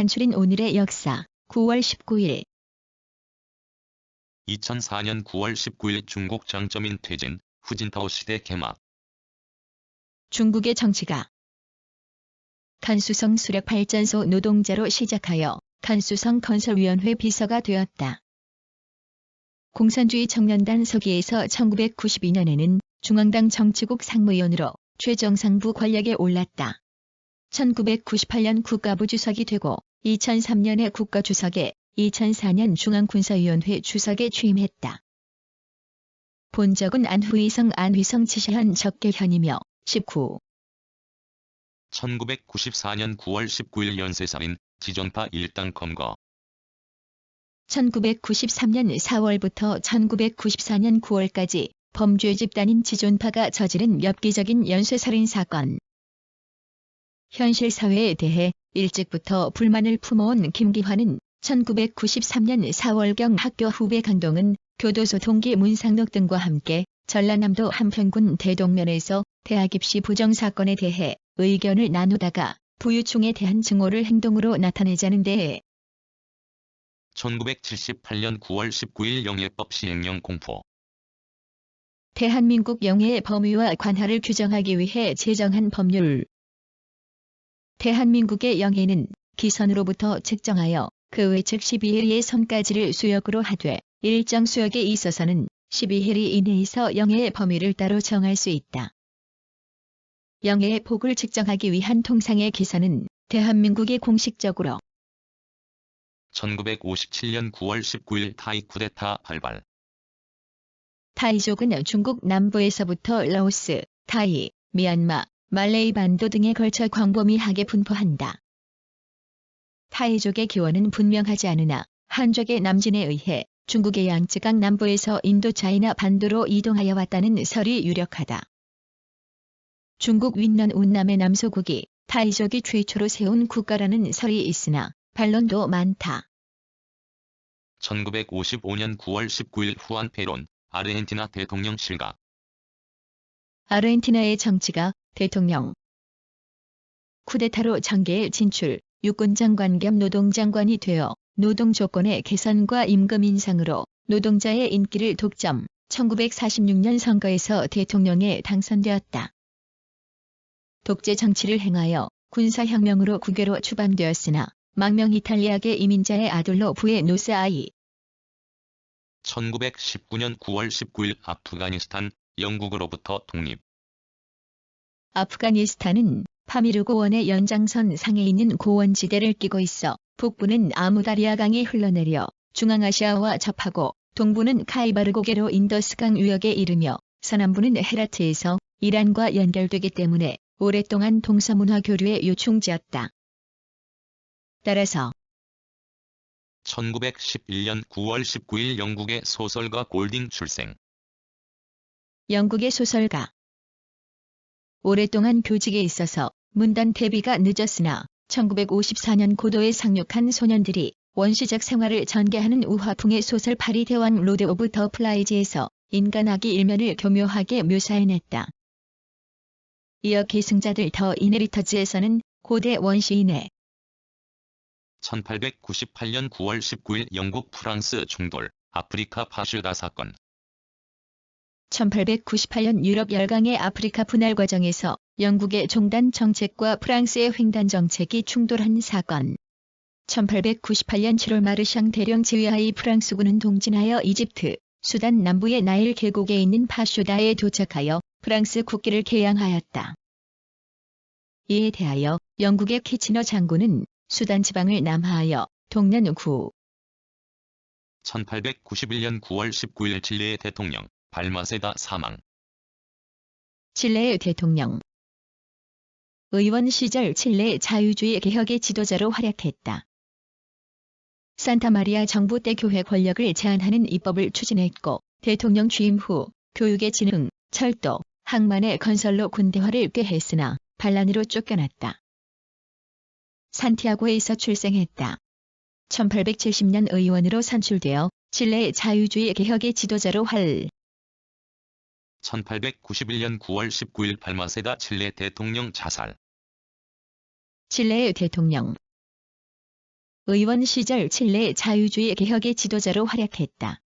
간추린 오늘의 역사. 9월 19일 2004년 9월 19일 중국 장점인 퇴진, 후진타오 시대 개막. 중국의 정치가 간수성 수력발전소 노동자로 시작하여 간수성 건설위원회 비서가 되었다. 공산주의 청년단 서기에서 1992년에는 중앙당 정치국 상무위원으로 최정상부 권력에 올랐다. 1998년 국가부주석이 되고 2003년에 국가주석에 2004년 중앙군사위원회 주석에 취임했다. 본적은 안휘성 지시현 적계현이며 19. 1994년 9월 19일 연쇄살인, 지존파 일당 검거. 1993년 4월부터 1994년 9월까지 범죄 집단인 지존파가 저지른 엽기적인 연쇄살인 사건. 현실 사회에 대해 일찍부터 불만을 품어온 김기환은 1993년 4월경 학교 후배 강동은 교도소 동기 문상록 등과 함께 전라남도 한평군 대동면에서 대학 입시 부정 사건에 대해 의견을 나누다가 부유층에 대한 증오를 행동으로 나타내자는 데에 1978년 9월 19일 영예법 시행령 공포. 대한민국 영예의 범위와 관할을 규정하기 위해 제정한 법률. 대한민국의 영예는 기선으로부터 측정하여 그 외측 12해리의 선까지를 수역으로 하되 일정 수역에 있어서는 12해리 이내에서 영예의 범위를 따로 정할 수 있다. 영예의 폭을 측정하기 위한 통상의 기선은 대한민국이 공식적으로 1957년 9월 19일 타이 쿠데타 발발. 타이족은 중국 남부에서부터 라오스, 타이, 미얀마, 말레이 반도 등에 걸쳐 광범위하게 분포한다. 타이족의 기원은 분명하지 않으나 한족의 남진에 의해 중국의 양쯔강 남부에서 인도차이나 반도로 이동하여 왔다는 설이 유력하다. 중국 윈넌 운남의 남소국이 타이족이 최초로 세운 국가라는 설이 있으나 반론도 많다. 1955년 9월 19일 후안 페론, 아르헨티나 대통령 실각. 아르헨티나의 정치가 대통령 쿠데타로 정계에 진출, 육군장관 겸 노동장관이 되어 노동 조건의 개선과 임금 인상으로 노동자의 인기를 독점, 1946년 선거에서 대통령에 당선되었다. 독재 정치를 행하여 군사혁명으로 국외로 추방되었으나 망명 이탈리아계 이민자의 아들로 부에노스 아이. 1919년 9월 19일 아프가니스탄, 영국으로부터 독립. 아프가니스탄은 파미르 고원의 연장선 상에 있는 고원지대를 끼고 있어 북부는 아무다리아 강이 흘러내려 중앙아시아와 접하고 동부는 카이바르 고개로 인더스강 유역에 이르며 서남부는 헤라트에서 이란과 연결되기 때문에 오랫동안 동서문화 교류의 요충지였다. 따라서 1911년 9월 19일 영국의 소설가 골딩 출생. 영국의 소설가 오랫동안 교직에 있어서 문단 대비가 늦었으나 1954년 고도에 상륙한 소년들이 원시적 생활을 전개하는 우화풍의 소설 파리 대왕 로드 오브 더 플라이즈에서 인간아기 일면을 교묘하게 묘사해냈다. 이어 계승자들 더 이네리터즈에서는 고대 원시인의 1898년 9월 19일 영국 프랑스 충돌, 아프리카 파슈다 사건. 1898년 유럽 열강의 아프리카 분할 과정에서 영국의 종단 정책과 프랑스의 횡단 정책이 충돌한 사건. 1898년 7월 마르샹 대령 지휘하의 프랑스군은 동진하여 이집트, 수단 남부의 나일 계곡에 있는 파슈다에 도착하여 프랑스 국기를 개양하였다. 이에 대하여 영국의 키치너 장군은 수단 지방을 남하하여 동년 9. 1891년 9월 19일 칠레의 대통령, 발마세다 사망. 칠레의 대통령 의원 시절 칠레 자유주의 개혁의 지도자로 활약했다. 산타마리아 정부 때 교회 권력을 제한하는 입법을 추진했고 대통령 취임 후 교육의 진흥, 철도, 항만의 건설로 군대화를 꾀했으나 반란으로 쫓겨났다. 산티아고에서 출생했다. 1870년 의원으로 선출되어 칠레 자유주의 개혁의 지도자로 1891년 9월 19일 발마세다 칠레 대통령 자살. 칠레의 대통령 의원 시절 칠레 자유주의 개혁의 지도자로 활약했다.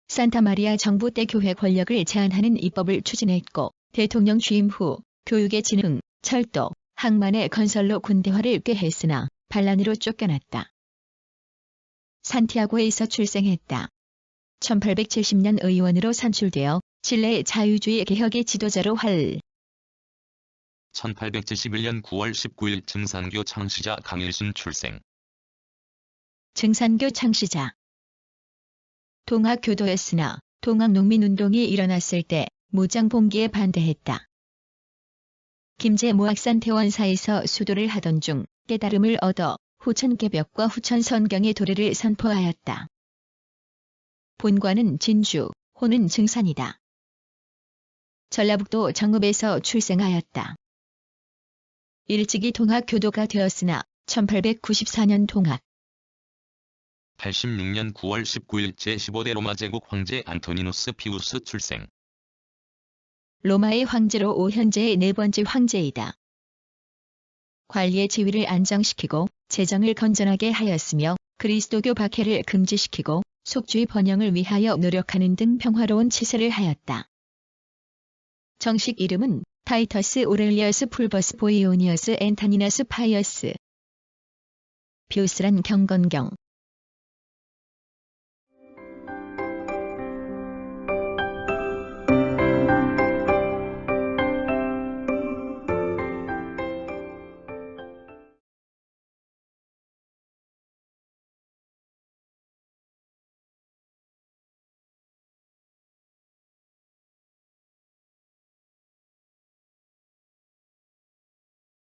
산타마리아 정부 때 교회 권력을 제한하는 입법을 추진했고 대통령 취임 후 교육의 진흥, 철도, 항만의 건설로 군대화를 꾀했으나 반란으로 쫓겨났다. 산티아고에서 출생했다. 1870년 의원으로 선출되어 칠레 자유주의 개혁의 지도자로 1871년 9월 19일 증산교 창시자 강일순 출생. 증산교 창시자. 동학교도였으나 동학농민운동이 일어났을 때 무장 봉기에 반대했다. 김제 모악산 태원사에서 수도를 하던 중 깨달음을 얻어 후천개벽과 후천선경의 도래를 선포하였다. 본관은 진주, 호는 증산이다. 전라북도 정읍에서 출생하였다. 일찍이 동학교도가 되었으나 1894년 동학 86년 9월 19일 제15대 로마 제국 황제 안토니누스 피우스 출생. 로마의 황제로 오 현재의 네 번째 황제이다. 관리의 지위를 안정시키고 재정을 건전하게 하였으며 그리스도교 박해를 금지시키고 속주의 번영을 위하여 노력하는 등 평화로운 치세를 하였다. 정식 이름은 타이터스 오렐리어스 풀버스 보이오니어스 앤타니나스 파이어스. 피우스란 경건경,